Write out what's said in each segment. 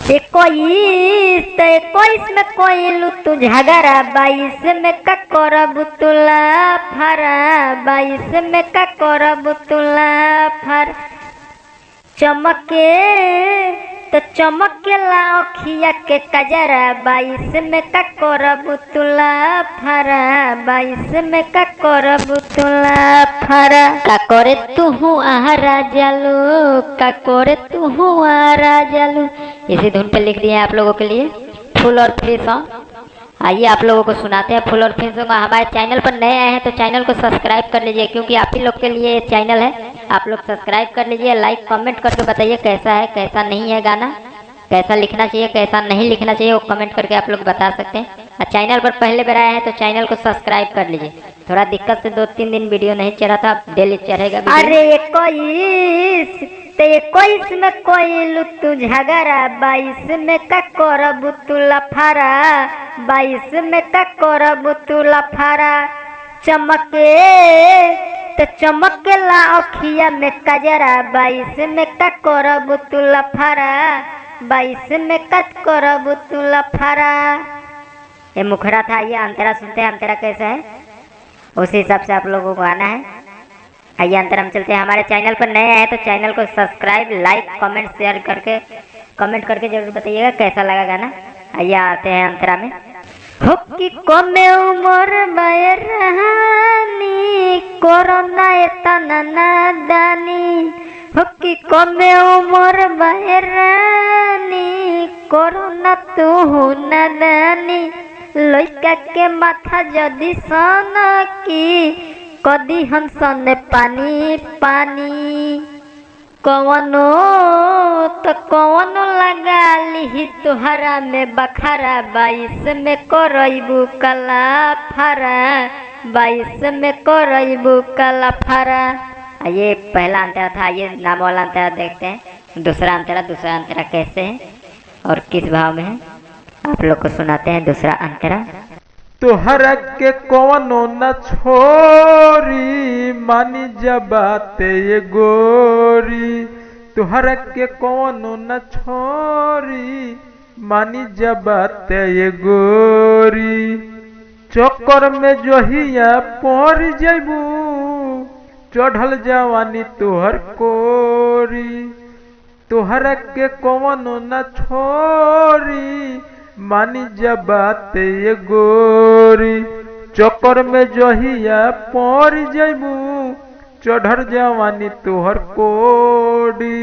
21 में कोइलू तू झगड़ा, 22 में का करब तुला फरा, 22 में का करब तुला फर। चमके तो चमकेला अखिया के कजरा, 22 में का करब तुला फरा, 22 में का करब तुला फरा। का करे तू आहारा जालू, का करे तू आहारा जालू। इसी धुन पे लिख दिए हैं आप लोगों के लिए फुल और फ्री सॉन्ग। आइए आप लोगों को सुनाते हैं फुल और फ्री सॉन्ग। हमारे चैनल पर नए आए हैं तो चैनल को सब्सक्राइब कर लीजिए, क्योंकि आप ही लोग के लिए ये चैनल है। आप लोग सब्सक्राइब कर लीजिए, लाइक कमेंट करके बताइए कैसा है कैसा नहीं है गाना, कैसा लिखना चाहिए कैसा नहीं लिखना चाहिए, वो कमेंट करके आप लोग बता सकते हैं। और चैनल पर पहले बार आए हैं तो चैनल को सब्सक्राइब कर लीजिए। थोड़ा दिक्कत से 2-3 दिन वीडियो नहीं चढ़ा था, डेली चढ़ेगा। अरे 21 में कोइलू तू झगड़ा, 22 में का करब तू लफारा, 22 में का करब तू लफारा। चमके तो चमकेला अखिया में कजरा, 22 में का करब तू लफारा, 22 में का करब तू लफारा। ये मुखड़ा था, ये अंतरा सुनते हैं अंतरा कैसा है, उसी हिसाब से आप लोगों को आना है। आइए अंतरा हम चलते हैं। हमारे चैनल पर नए आए तो चैनल को सब्सक्राइब लाइक कमेंट शेयर करके कमेंट करके जरूर बताइएगा कैसा लगा गाना। आइए आते हैं अंतरा में। होकी कमे उमर बैरानी, कोरोना एतना नादानी। होकी कमे उमर बैरानी, कोरोना तू नादानी। लइका के माथा जदी सन की, कदी हम सन पानी पानी। कवनो तो कवनो लगा ली तुहरा में बखारा, 22 में करबू कला फरा, 22 में करबू कला फरा। ये पहला अंतरा था, ये नाम वाला अंतरा देखते हैं। दूसरा अंतरा कैसे है और किस भाव में है, आप लोग को सुनाते हैं दूसरा अंतरा। तोहरा के कवनो न छोरी, मानी जबाते ये गोरी। तोहरा के कवनो न छोरी, मानी जबाते ये गोरी। चक्कर में जोहिया पड़ जैबू, चढ़ल जवानी तोहर कोरी। तोहरा के कवनो न छोरी, मानी जबाते ये गोरी। चक्कर में जहिया पड़ जैबू, चढ़र जवानी तोहर कोडी।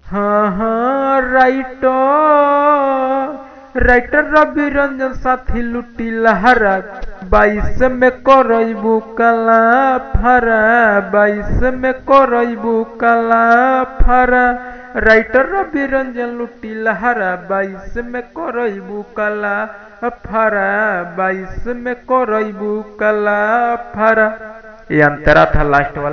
हाँ राइटर रवि रंजन साथी लुटी लहरा, 22 में करबू कला फरा, 22 में करबू कला फरा। राइटर रवि रंजन लुटी लहरा, 22 में करबू कला फरा, 22 में करबू कला फरा। ये अंतरा था लास्ट वाला।